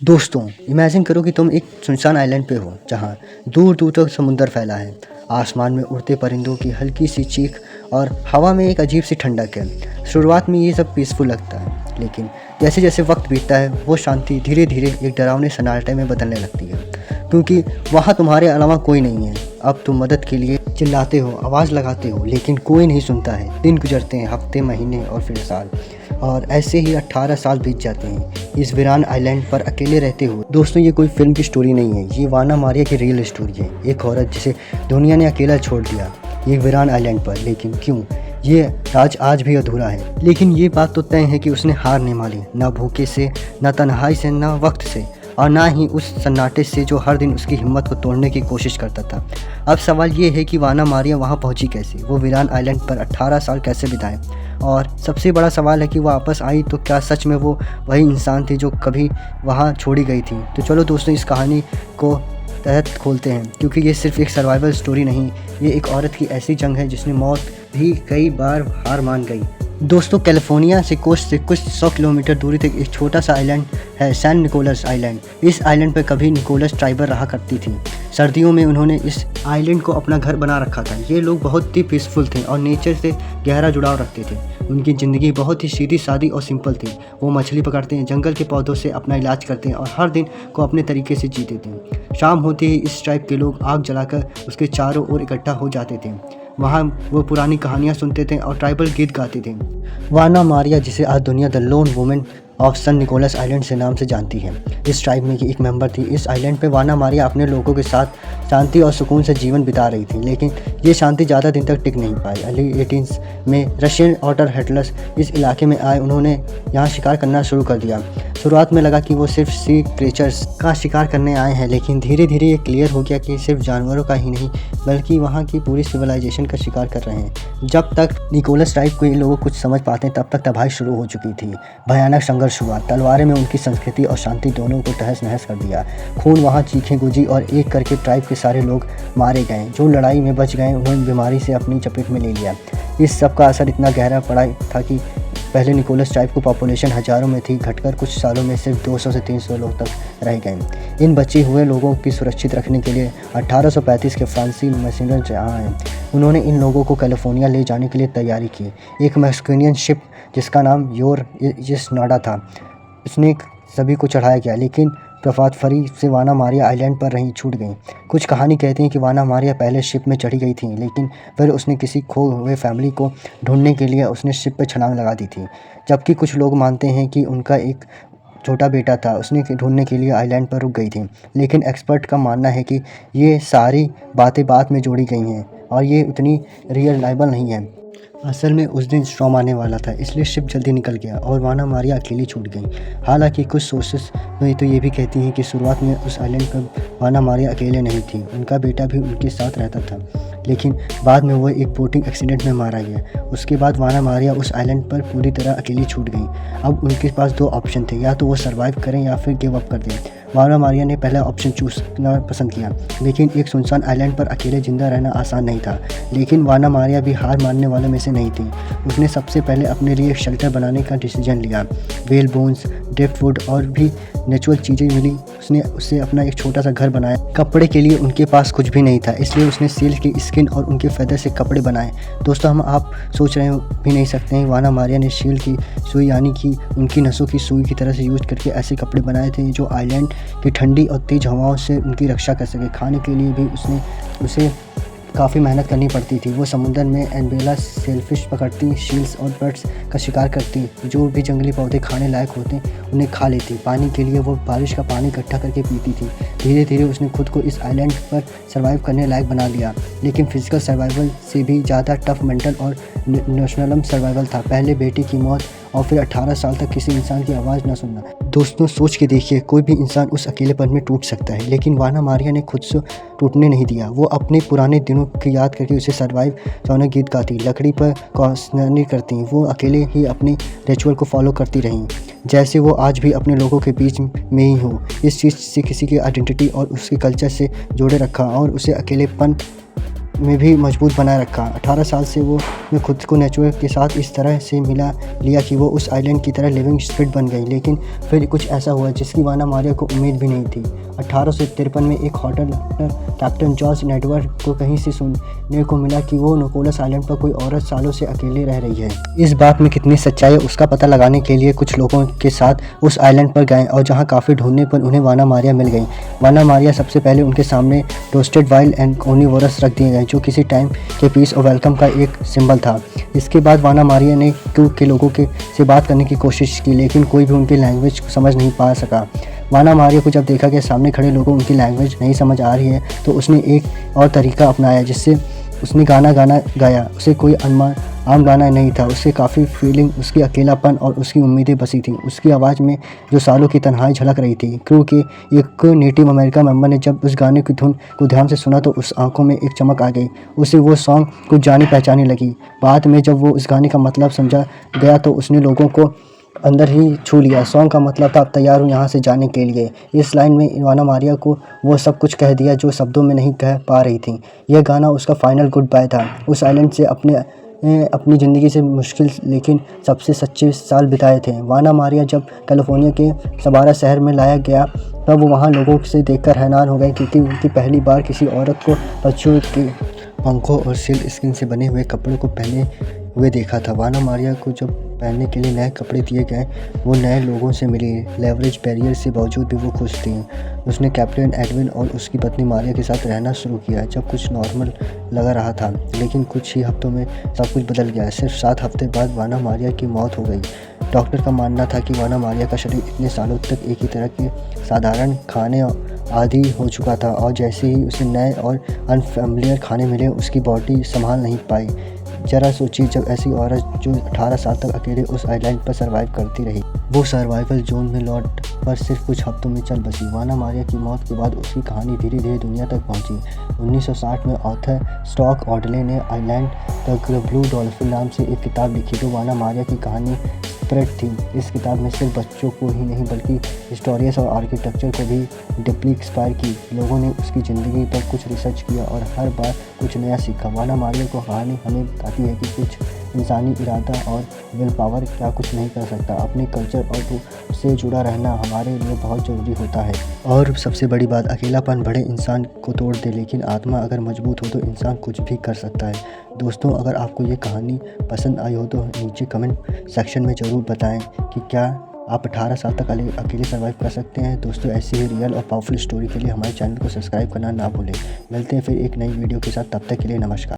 दोस्तों, इमेजिन करो कि तुम एक सुनसान आइलैंड पे हो जहाँ दूर दूर तक समुंदर फैला है। आसमान में उड़ते परिंदों की हल्की सी चीख और हवा में एक अजीब सी ठंडक है। शुरुआत में ये सब पीसफुल लगता है, लेकिन जैसे जैसे वक्त बीतता है वो शांति धीरे धीरे एक डरावने सन्नाटे में बदलने लगती है, क्योंकि वहाँ तुम्हारे अलावा कोई नहीं है। अब तुम मदद के लिए चिल्लाते हो, आवाज़ लगाते हो, लेकिन कोई नहीं सुनता है। दिन गुजरते हैं, हफ्ते, महीने और फिर साल, और ऐसे ही 18 साल बीत जाते हैं इस वीरान आइलैंड पर अकेले रहते हुए। दोस्तों, ये कोई फिल्म की स्टोरी नहीं है, ये वाना मारिया की रियल स्टोरी है। एक औरत जिसे दुनिया ने अकेला छोड़ दिया एक वीरान आइलैंड पर, लेकिन क्यों, ये राज आज भी अधूरा है। लेकिन ये बात तो तय है कि उसने हार नहीं मानी, ना भूखे से, ना तन्हाई से, ना वक्त से, और ना ही उस सन्नाटे से जो हर दिन उसकी हिम्मत को तोड़ने की कोशिश करता था। अब सवाल ये है कि वाना मारिया वहाँ पहुँची कैसे, वो वीरान आइलैंड पर 18 साल कैसे बिताए, और सबसे बड़ा सवाल है कि वो वापस आई तो क्या सच में वो वही इंसान थी जो कभी वहाँ छोड़ी गई थी। तो चलो दोस्तों, इस कहानी को तहत खोलते हैं, क्योंकि ये सिर्फ एक सर्वाइवल स्टोरी नहीं, ये एक औरत की ऐसी जंग है जिसने मौत भी कई बार हार मान गई। दोस्तों, कैलिफोर्निया से कोस्ट से कुछ 100 किलोमीटर दूरी तक एक छोटा सा आइलैंड है, सैन निकोलस आइलैंड। इस आइलैंड पर कभी निकोलस ट्राइबर रहा करती थी। सर्दियों में उन्होंने इस आइलैंड को अपना घर बना रखा था। ये लोग बहुत ही पीसफुल थे और नेचर से गहरा जुड़ाव रखते थे। उनकी ज़िंदगी बहुत ही सीधी सादी और सिंपल थी। वो मछली पकड़ते हैं, जंगल के पौधों से अपना इलाज करते हैं और हर दिन को अपने तरीके से जीते थे। शाम होते ही इस ट्राइब के लोग आग जलाकर उसके चारों ओर इकट्ठा हो जाते थे। वहाँ वो पुरानी कहानियाँ सुनते थे और ट्राइबल गीत गाते थे। वाना मारिया, जिसे आज दुनिया the lone women of San Nicolas Island से नाम से जानती है, इस ट्राइब में की एक मेंबर थी। इस आइलैंड पे वाना मारिया अपने लोगों के साथ शांति और सुकून से जीवन बिता रही थी, लेकिन ये शांति ज़्यादा दिन तक टिक नहीं पाई। अर्ली 18 में रशियन ऑटर हेटलर्स इस इलाके में आए। उन्होंने यहाँ शिकार करना शुरू कर दिया। शुरुआत में लगा कि वो सिर्फ सी क्रिएचर्स का शिकार करने आए हैं, लेकिन धीरे धीरे ये क्लियर हो गया कि सिर्फ जानवरों का ही नहीं, बल्कि वहाँ की पूरी सिविलाइजेशन का शिकार कर रहे हैं। जब तक निकोलस ट्राइब के लोग कुछ समझ पाते हैं, तब तक तबाही शुरू हो चुकी थी। भयानक संघर्ष हुआ, तलवारें में उनकी संस्कृति और शांति दोनों को तहस नहस कर दिया। खून वहाँ चीखें गूंजी और एक करके ट्राइब के सारे लोग मारे गए। जो लड़ाई में बच गए उन्होंने बीमारी से अपनी चपेट में ले लिया। इस सब का असर इतना गहरा पड़ा था कि पहले निकोलस ट्राइब को पॉपुलेशन हज़ारों में थी, घटकर कुछ सालों में सिर्फ 200 से 300 लोग तक रह गए। इन बचे हुए लोगों की सुरक्षित रखने के लिए 1835 के फ्रांसीसी मिशनरी यहाँ आए। उन्होंने इन लोगों को कैलिफोर्निया ले जाने के लिए तैयारी की। एक मैक्सिकन शिप जिसका नाम योर नाडा था, उसने सभी को चढ़ाया गया, लेकिन प्रभात फरी से वाना मारिया आइलैंड पर रहीं छूट गई। कुछ कहानी कहती हैं कि वाना मारिया पहले शिप में चढ़ी गई थी, लेकिन फिर उसने किसी खो हुए फैमिली को ढूंढने के लिए उसने शिप पर छलांग लगा दी थी। जबकि कुछ लोग मानते हैं कि उनका एक छोटा बेटा था, उसने ढूंढने के लिए आइलैंड पर रुक गई थी। लेकिन एक्सपर्ट का मानना है कि ये सारी बातें बाद में जोड़ी गई हैं और ये उतनी रियलाइबल नहीं है। असल में उस दिन स्टॉर्म आने वाला था, इसलिए शिप जल्दी निकल गया और वाना मारिया अकेली छूट गई। हालांकि कुछ सोर्सेस में तो ये भी कहती हैं कि शुरुआत में उस आइलैंड पर वाना मारिया अकेले नहीं थी, उनका बेटा भी उनके साथ रहता था, लेकिन बाद में वो एक बोटिंग एक्सीडेंट में मारा गया। उसके बाद वाना मारिया उस आइलैंड पर पूरी तरह अकेली छूट गई। अब उनके पास दो ऑप्शन थे, या तो वो सर्वाइव करें या फिर गिव अप कर दें। वाना मारिया ने पहला ऑप्शन चूज़ करना पसंद किया, लेकिन एक सुनसान आइलैंड पर अकेले जिंदा रहना आसान नहीं था। लेकिन वाना मारिया भी हार मानने वालों में से नहीं थी। उसने सबसे पहले अपने लिए एक शेल्टर बनाने का डिसीजन लिया। वेल बोन्स, ड्रिफ्टवुड और भी नेचुरल चीज़ें मिली। उसने उससे अपना एक छोटा सा घर बनाया। कपड़े के लिए उनके पास कुछ भी नहीं था, इसलिए उसने सील की स्किन और उनके फैदर से कपड़े बनाए। दोस्तों, आप सोच रहे भी नहीं सकते हैं, वाना मारिया ने सील की सुई, यानी कि उनकी नसों की सुई की तरह से यूज करके ऐसे कपड़े बनाए थे जो आइलैंड की ठंडी और तेज़ हवाओं से उनकी रक्षा कर सके। खाने के लिए भी उसे काफ़ी मेहनत करनी पड़ती थी। वो समुद्र में एनबेला सेलफिश पकड़ती, शील्स और बर्ड्स का शिकार करती, जो भी जंगली पौधे खाने लायक होते उन्हें खा लेती। पानी के लिए वो बारिश का पानी इकट्ठा करके पीती थी। धीरे धीरे उसने खुद को इस आइलैंड पर सर्वाइव करने लायक बना लिया, लेकिन फिजिकल सर्वाइवल से भी ज़्यादा टफ मेंटल और नेशनल सर्वाइवल था। पहले बेटी की मौत और फिर 18 साल तक किसी इंसान की आवाज़ न सुनना। दोस्तों, सोच के देखिए, कोई भी इंसान उस अकेलेपन में टूट सकता है, लेकिन वाना मारिया ने खुद से टूटने नहीं दिया। वो अपने पुराने दिनों की याद करके उसे सर्वाइव करने गीत गाती, लकड़ी पर कॉस्नरी करती। वो अकेले ही अपने रिचुअल को फॉलो करती रहीं, जैसे वो आज भी अपने लोगों के बीच में ही हो। इस चीज़ से किसी की आइडेंटिटी और उसके कल्चर से जोड़े रखा और उसे अकेलेपन में भी मजबूत बनाए रखा। 18 साल से वो ने खुद को नेचर के साथ इस तरह से मिला लिया कि वो उस आइलैंड की तरह लिविंग स्पिरिट बन गई। लेकिन फिर कुछ ऐसा हुआ जिसकी वाना मारिया को उम्मीद भी नहीं थी। 1853 में एक होटल कैप्टन जॉर्ज नेडवर्क को कहीं से सुनने को मिला कि वो निकोलस आइलैंड पर कोई औरत सालों से अकेले रह रही है। इस बात में कितनी सच्चाई है उसका पता लगाने के लिए कुछ लोगों के साथ उस आइलैंड पर गए और जहां काफ़ी ढूंढने पर उन्हें वाना मारिया मिल गई। वाना मारिया सबसे पहले उनके सामने रोस्टेड वाइल्ड एंड कार्निवोरस रख दिए गए, जो किसी टाइम के पीस और वेलकम का एक सिंबल था। इसके बाद वाना मारिया ने क्रू के लोगों से बात करने की कोशिश की, लेकिन कोई भी उनकी लैंग्वेज समझ नहीं पा सका। वाना मारिया को जब देखा कि सामने खड़े लोगों उनकी लैंग्वेज नहीं समझ आ रही है, तो उसने एक और तरीका अपनाया जिससे उसने गाना गाया। उसे कोई आम गाना नहीं था, उससे काफ़ी फीलिंग, उसकी अकेलापन और उसकी उम्मीदें बसी थी। उसकी आवाज़ में जो सालों की तन्हाई झलक रही थी। क्रू के एक नेटिव अमेरिका मेंबर ने जब उस गाने की धुन को ध्यान से सुना तो उस आंखों में एक चमक आ गई। उसे वो सॉन्ग कुछ जानी पहचानी लगी। बाद में जब वो उस गाने का मतलब समझा गया तो उसने लोगों को अंदर ही छू लिया। सॉन्ग का मतलब था, अब तैयार हूँ यहाँ से जाने के लिए। इस लाइन में वाना मारिया को वो सब कुछ कह दिया जो शब्दों में नहीं कह पा रही थी। यह गाना उसका फाइनल गुड बाय था। उस आइलैंड से अपनी ज़िंदगी से मुश्किल लेकिन सबसे सच्चे साल बिताए थे। वाना मारिया जब कैलिफोर्निया के सबारा शहर में लाया गया तब वो वहाँ लोगों से देखकर हैरान हो गए, क्योंकि उनकी पहली बार किसी औरत को पक्षियों के पंखों और सिल्क स्किन से बने हुए कपड़ों को पहने हुए देखा था। वाना मारिया को जब पहनने के लिए नए कपड़े दिए गए, वो नए लोगों से मिली। लेवरेज बैरियर से बावजूद भी वो खुश थी। उसने कैप्टन एडविन और उसकी पत्नी मारिया के साथ रहना शुरू किया। जब कुछ नॉर्मल लगा रहा था, लेकिन कुछ ही हफ्तों में सब कुछ बदल गया। सिर्फ 7 हफ्ते बाद वाना मारिया की मौत हो गई। डॉक्टर का मानना था कि वाना मारिया का शरीर इतने सालों तक एक ही तरह के साधारण खाने आदी हो चुका था, और जैसे ही उसे नए और अनफेमिलियर खाने मिले उसकी बॉडी संभाल नहीं पाई। जरा सोचिए, जब ऐसी औरत जो 18 साल तक अकेले उस आइलैंड पर सर्वाइव करती रही, वो सर्वाइवल जोन में लौट पर सिर्फ कुछ हफ्तों में चल बसी। वाना मारिया की मौत के बाद उसकी कहानी धीरे धीरे दुनिया तक पहुंची। 1960 में ऑथर स्टॉक ऑडले ने आइलैंड द ब्लू डॉल्फिन नाम से एक किताब लिखी, जो वाना मारिया की कहानी स्प्रेड थी। इस किताब में सिर्फ बच्चों को ही नहीं बल्कि हिस्टोरियंस और आर्किटेक्चर को भी डीपली इंस्पायर की। लोगों ने उसकी ज़िंदगी पर कुछ रिसर्च किया और हर बार कुछ नया सीखा। वाना मारिया को कहानी हमें बताती है कि कुछ इंसानी इरादा और विल पावर क्या कुछ नहीं कर सकता। अपने कल्चर और से जुड़ा रहना हमारे लिए बहुत ज़रूरी होता है। और सबसे बड़ी बात, अकेलापन बड़े इंसान को तोड़ दे, लेकिन आत्मा अगर मजबूत हो तो इंसान कुछ भी कर सकता है। दोस्तों, अगर आपको ये कहानी पसंद आई हो तो नीचे कमेंट सेक्शन में ज़रूर बताएं कि क्या आप 18 साल तक अकेले सर्वाइव कर सकते हैं। दोस्तों, ऐसी ही रियल और पावरफुल स्टोरी के लिए हमारे चैनल को सब्सक्राइब करना ना भूलें। मिलते हैं फिर एक नई वीडियो के साथ, तब तक के लिए नमस्कार।